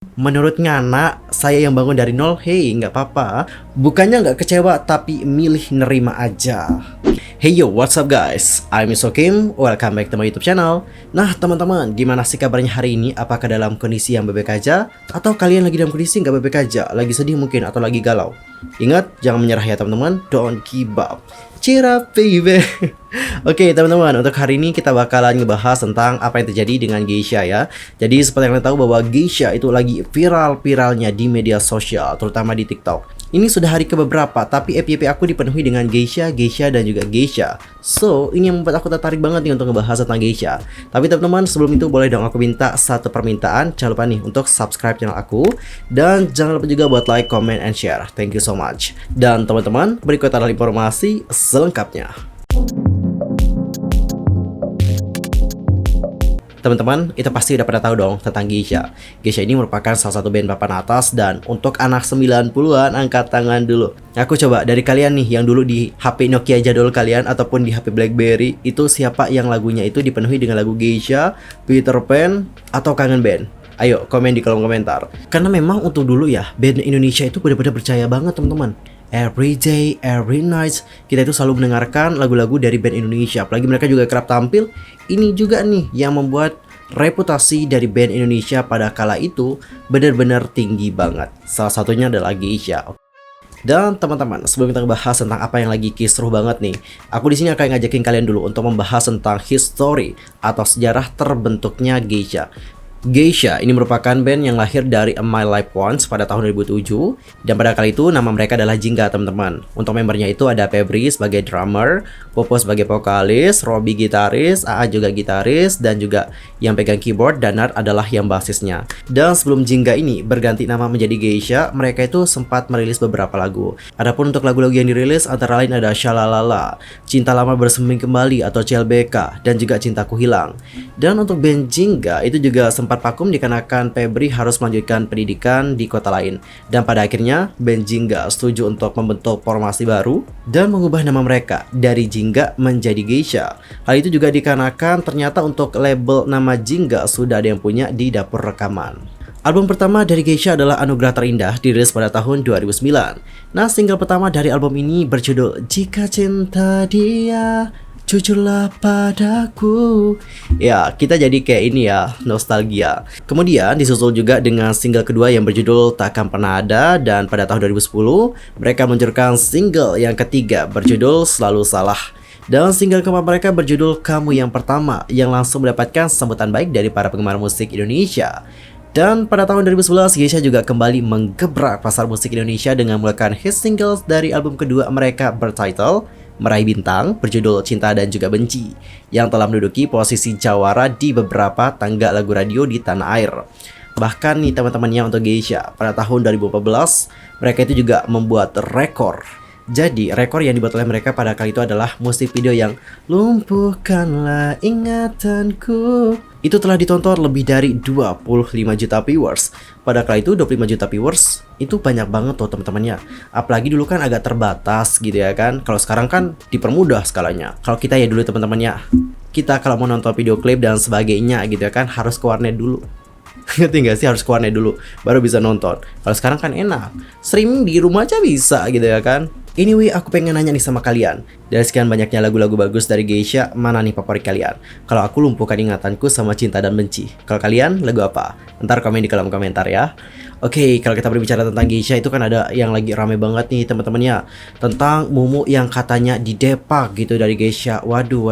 Menurut Ngana, saya yang bangun dari nol, hey nggak apa-apa. Bukannya nggak kecewa, tapi milih nerima aja. Hey yo, what's up guys? I'm Isokim, welcome back to my YouTube channel. Nah teman-teman, gimana sih kabarnya hari ini? Apakah dalam kondisi yang baik-baik aja? Atau kalian lagi dalam kondisi nggak baik-baik aja? Lagi sedih mungkin, atau lagi galau? Ingat, jangan menyerah ya teman-teman, don't give up. Cheer up baby. Oke teman-teman, untuk hari ini kita bakalan ngebahas tentang apa yang terjadi dengan Geisha ya. Jadi seperti yang kalian tahu bahwa Geisha itu lagi viral-viralnya di media sosial, terutama di TikTok. Ini sudah hari keberapa, tapi FYP aku dipenuhi dengan Geisha, dan juga Geisha. So, ini yang membuat aku tertarik banget nih untuk ngebahas tentang Geisha. Tapi teman-teman, sebelum itu boleh dong aku minta satu permintaan. Jangan lupa nih untuk subscribe channel aku. Dan jangan lupa juga buat like, comment, and share. Thank you so much. Dan teman-teman, berikut adalah informasi selengkapnya. Teman-teman, itu pasti udah pada tahu dong tentang Geisha. Geisha ini merupakan salah satu band papan atas, dan untuk anak 90-an angkat tangan dulu. Aku coba dari kalian nih yang dulu di HP Nokia jadul kalian ataupun di HP BlackBerry, itu siapa yang lagunya itu dipenuhi dengan lagu Geisha, Peter Pan, atau Kangen Band? Ayo komen di kolom komentar. Karena memang untuk dulu ya, band Indonesia itu benar-benar percaya banget teman-teman. Every day, every night, kita itu selalu mendengarkan lagu-lagu dari band Indonesia. Apalagi mereka juga kerap tampil. Ini juga nih yang membuat reputasi dari band Indonesia pada kala itu benar-benar tinggi banget. Salah satunya adalah Geisha. Dan teman-teman, sebelum kita bahas tentang apa yang lagi kisruh banget nih, aku di sini akan ngajakin kalian dulu untuk membahas tentang history atau sejarah terbentuknya Geisha. Geisha ini merupakan band yang lahir dari A My Life Once pada tahun 2007, dan pada kali itu nama mereka adalah Jingga teman-teman. Untuk membernya itu ada Febri sebagai drummer, Popo sebagai vokalis, Robby gitaris, AA juga gitaris, dan juga yang pegang keyboard dan Nart adalah yang basisnya. Dan sebelum Jingga ini berganti nama menjadi Geisha, mereka itu sempat merilis beberapa lagu. Adapun untuk lagu-lagu yang dirilis antara lain ada Shalalala, Cinta Lama Bersemi Kembali atau CLBK, dan juga Cintaku Hilang. Dan untuk band Jingga itu juga sempat vakum dikarenakan Febri harus melanjutkan pendidikan di kota lain. Dan pada akhirnya band Jingga setuju untuk membentuk formasi baru dan mengubah nama mereka dari Jingga menjadi Geisha. Hal itu juga dikarenakan ternyata untuk label nama Jingga sudah ada yang punya di dapur rekaman. Album pertama dari Geisha adalah Anugerah Terindah, dirilis pada tahun 2009. Nah, single pertama dari album ini berjudul Jika Cinta Dia Jujurlah Padaku. Ya, kita jadi kayak ini ya, nostalgia. Kemudian disusul juga dengan single kedua yang berjudul Takkan Pernah Ada, dan pada tahun 2010 mereka meluncurkan single yang ketiga berjudul Selalu Salah. Dan single keempat mereka berjudul Kamu Yang Pertama, yang langsung mendapatkan sambutan baik dari para penggemar musik Indonesia. Dan pada tahun 2011, Geisha juga kembali menggebrak pasar musik Indonesia dengan mengeluarkan hit singles dari album kedua mereka bertitle Meraih Bintang, berjudul Cinta dan juga Benci, yang telah menduduki posisi jawara di beberapa tangga lagu radio di tanah air. Bahkan nih teman-temannya untuk Geisha, pada tahun 2014, mereka itu juga membuat rekor. Jadi, rekor yang dibuat oleh mereka pada kali itu adalah musik video yang Lumpuhkanlah Ingatanku. Itu telah ditonton lebih dari 25 juta viewers. Pada kali itu 25 juta viewers itu banyak banget tuh teman-temannya. Apalagi dulu kan agak terbatas gitu ya kan. Kalau sekarang kan dipermudah skalanya. Kalau kita ya dulu teman-temannya, kita kalau mau nonton video klip dan sebagainya gitu ya kan harus ke warnet dulu. Ngerti gak sih, harus ke warnet dulu baru bisa nonton. Kalau sekarang kan enak, streaming di rumah aja bisa gitu ya kan. Anyway, aku pengen nanya nih sama kalian. Dari sekian banyaknya lagu-lagu bagus dari Geisha, mana nih favorit kalian? Kalau aku Lumpuhkan Ingatanku sama Cinta dan Benci. Kalau kalian, lagu apa? Ntar komen di kolom komentar ya. Oke, kalau kita berbicara tentang Geisha itu kan ada yang lagi rame banget nih teman-temannya, tentang Mumu yang katanya didepak gitu dari Geisha. Waduh.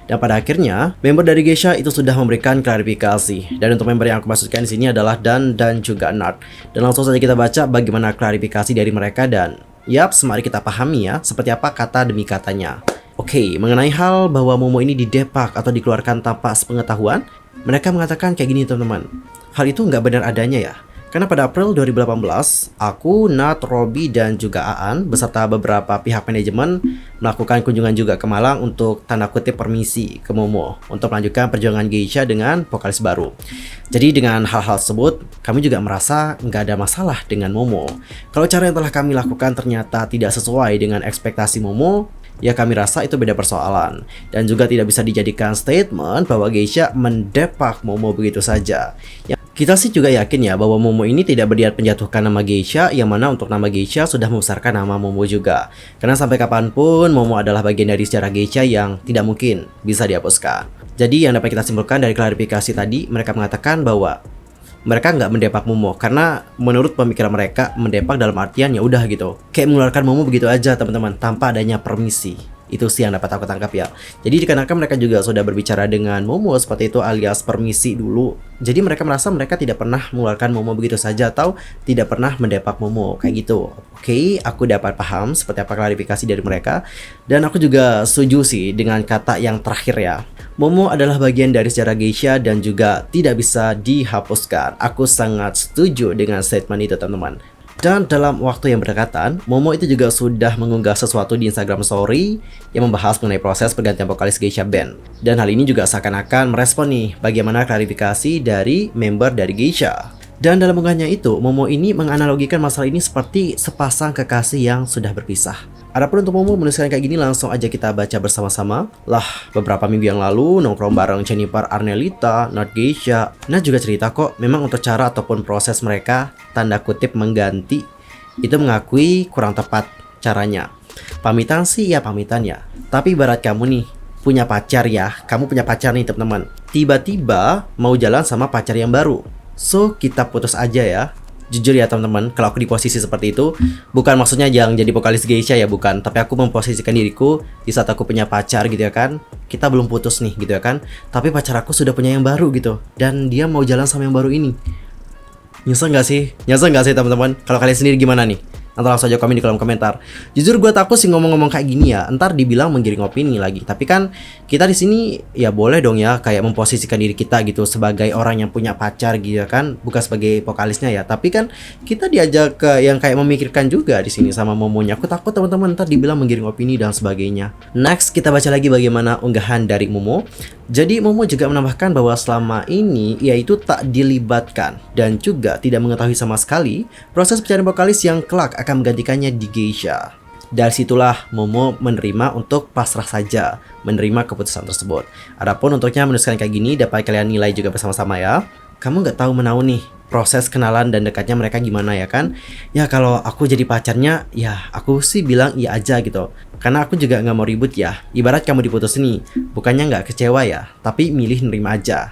Dan pada akhirnya, member dari Geisha itu sudah memberikan klarifikasi. Dan untuk member yang aku maksudkan di sini adalah Dan dan juga Nart. Dan langsung saja kita baca bagaimana klarifikasi dari mereka dan yaps, mari kita pahami ya, seperti apa kata demi katanya. Oke, mengenai hal bahwa Momo ini didepak atau dikeluarkan tanpa sepengetahuan, mereka mengatakan kayak gini teman-teman. Hal itu nggak benar adanya ya. Karena pada April 2018, aku, Nat, Robby, dan juga Aan beserta beberapa pihak manajemen melakukan kunjungan juga ke Malang untuk tanda kutip permisi ke Momo untuk melanjutkan perjuangan Geisha dengan vokalis baru. Jadi dengan hal-hal tersebut, kami juga merasa nggak ada masalah dengan Momo. Kalau cara yang telah kami lakukan ternyata tidak sesuai dengan ekspektasi Momo, ya kami rasa itu beda persoalan. Dan juga tidak bisa dijadikan statement bahwa Geisha mendepak Momo begitu saja. Kita sih juga yakin ya bahwa Momo ini tidak berniat menjatuhkan nama Geisha, yang mana untuk nama Geisha sudah membesarkan nama Momo juga. Karena sampai kapanpun Momo adalah bagian dari sejarah Geisha yang tidak mungkin bisa dihapuskan. Jadi yang dapat kita simpulkan dari klarifikasi tadi, mereka mengatakan bahwa mereka nggak mendepak Momo karena menurut pemikiran mereka mendepak dalam artian ya udah gitu, kayak mengeluarkan Momo begitu aja teman-teman tanpa adanya permisi. Itu sih yang dapat aku tangkap ya. Jadi dikarenakan mereka juga sudah berbicara dengan Momo seperti itu alias permisi dulu. Jadi mereka merasa mereka tidak pernah mengeluarkan Momo begitu saja atau tidak pernah mendepak Momo kayak gitu. Oke, aku dapat paham seperti apa klarifikasi dari mereka. Dan aku juga setuju sih dengan kata yang terakhir ya. Momo adalah bagian dari sejarah Geisha dan juga tidak bisa dihapuskan. Aku sangat setuju dengan statement itu teman-teman. Dan dalam waktu yang berdekatan, Momo itu juga sudah mengunggah sesuatu di Instagram Story yang membahas mengenai proses pergantian vokalis Geisha Band. Dan hal ini juga seakan-akan merespon nih bagaimana klarifikasi dari member dari Geisha. Dan dalam unggahannya itu, Momo ini menganalogikan masalah ini seperti sepasang kekasih yang sudah berpisah. Adapun untuk Momo menuliskan kayak gini, langsung aja kita baca bersama-sama. Lah, beberapa minggu yang lalu nongkrong bareng Jennifer Arnelita, Not Geisha. Nah juga cerita kok, memang untuk cara ataupun proses mereka tanda kutip mengganti itu mengakui kurang tepat caranya. Pamitan sih ya pamitan ya. Tapi ibarat kamu nih punya pacar ya, kamu punya pacar nih teman-teman. Tiba-tiba mau jalan sama pacar yang baru. So kita putus aja ya. Jujur ya teman-teman, kalau aku di posisi seperti itu, bukan maksudnya yang jadi vokalis Geisha ya, bukan. Tapi aku memposisikan diriku di saat aku punya pacar gitu ya kan. Kita belum putus nih gitu ya kan. Tapi pacar aku sudah punya yang baru gitu. Dan dia mau jalan sama yang baru ini. Nyesel gak sih? Nyesel gak sih teman-teman? Kalau kalian sendiri gimana nih? Nanti langsung aja komen di kolom komentar. Jujur gue takut sih ngomong-ngomong kayak gini ya, entar dibilang menggiring opini lagi. Tapi kan kita di sini ya boleh dong ya kayak memposisikan diri kita gitu sebagai orang yang punya pacar gitu kan, bukan sebagai vokalisnya ya. Tapi kan kita diajak ke yang kayak memikirkan juga di sini sama Momonya. Aku takut teman-teman ntar dibilang menggiring opini dan sebagainya. Next kita baca lagi bagaimana unggahan dari Momo. Jadi Momo juga menambahkan bahwa selama ini ia itu tak dilibatkan dan juga tidak mengetahui sama sekali proses pencarian vokalis yang kelak akan menggantikannya di Geisha. Dari situlah Momo menerima untuk pasrah saja menerima keputusan tersebut. Adapun untuknya menuliskan kayak gini dapat kalian nilai juga bersama-sama ya. Kamu nggak tahu menau nih proses kenalan dan dekatnya mereka gimana ya kan? Ya kalau aku jadi pacarnya ya aku sih bilang iya aja gitu. Karena aku juga nggak mau ribut ya. Ibarat kamu diputus nih, bukannya nggak kecewa ya, tapi milih nerima aja.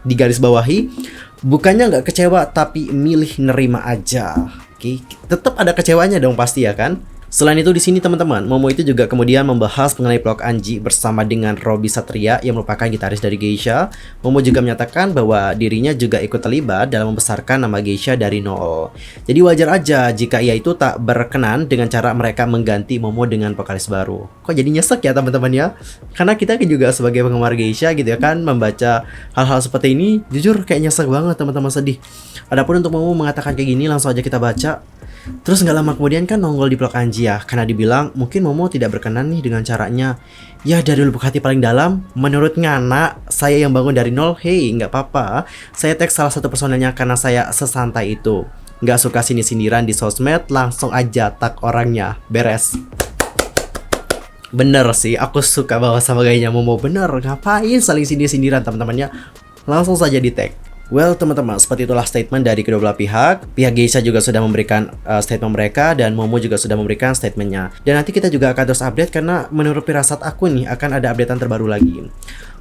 Di garis bawahi, bukannya nggak kecewa tapi milih nerima aja. Oke, tetap ada kecewanya dong pasti ya kan? Selain itu di sini teman-teman, Momo itu juga kemudian membahas mengenai vlog Anji bersama dengan Robby Satria yang merupakan gitaris dari Geisha. Momo juga menyatakan bahwa dirinya juga ikut terlibat dalam membesarkan nama Geisha dari nol. Jadi wajar aja jika ia itu tak berkenan dengan cara mereka mengganti Momo dengan vokalis baru. Kok jadi nyesek ya teman-teman ya? Karena kita juga sebagai penggemar Geisha gitu ya kan, membaca hal-hal seperti ini jujur kayak nyesek banget teman-teman, sedih. Adapun untuk Momo mengatakan kayak gini, langsung aja kita baca. Terus nggak lama kemudian kan nongol di vlog Anji ya, karena dibilang mungkin Momo tidak berkenan nih dengan caranya. Ya dari lubuk hati paling dalam, menurut Ngana, saya yang bangun dari nol, hey nggak apa-apa. Saya tag salah satu personelnya karena saya sesantai itu. Nggak suka sindir-sindiran di sosmed, langsung aja tag orangnya, beres. Bener sih, aku suka banget sama gayanya Momo, bener. Ngapain saling sindir-sindiran teman-temannya? Langsung saja di tag. Well teman-teman, seperti itulah statement dari kedua belah pihak. Pihak Geisha juga sudah memberikan statement mereka dan Momo juga sudah memberikan statementnya. Dan nanti kita juga akan terus update karena menurut firasat aku nih akan ada updatean terbaru lagi.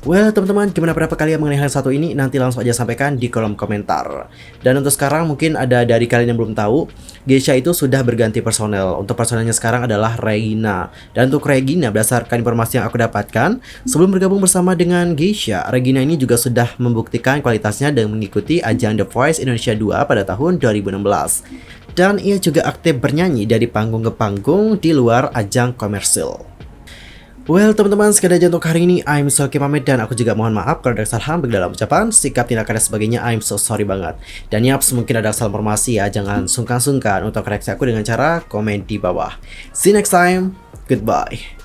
Well teman-teman, gimana pendapat kalian mengenai hal satu ini? Nanti langsung aja sampaikan di kolom komentar. Dan untuk sekarang mungkin ada dari kalian yang belum tahu, Geisha itu sudah berganti personel. Untuk personelnya sekarang adalah Regina. Dan untuk Regina, berdasarkan informasi yang aku dapatkan, sebelum bergabung bersama dengan Geisha, Regina ini juga sudah membuktikan kualitasnya dan mengikuti ajang The Voice Indonesia 2 pada tahun 2016. Dan ia juga aktif bernyanyi dari panggung ke panggung di luar ajang komersil. Well teman-teman, sekian aja untuk hari ini. I'm Soki pamit dan aku juga mohon maaf kalau ada kesalahan baik dalam ucapan, sikap, tindakan dan sebagainya. I'm so sorry banget. Dan yaps, mungkin ada salah informasi ya, jangan sungkan-sungkan untuk koreksi aku dengan cara komen di bawah. See you next time. Goodbye.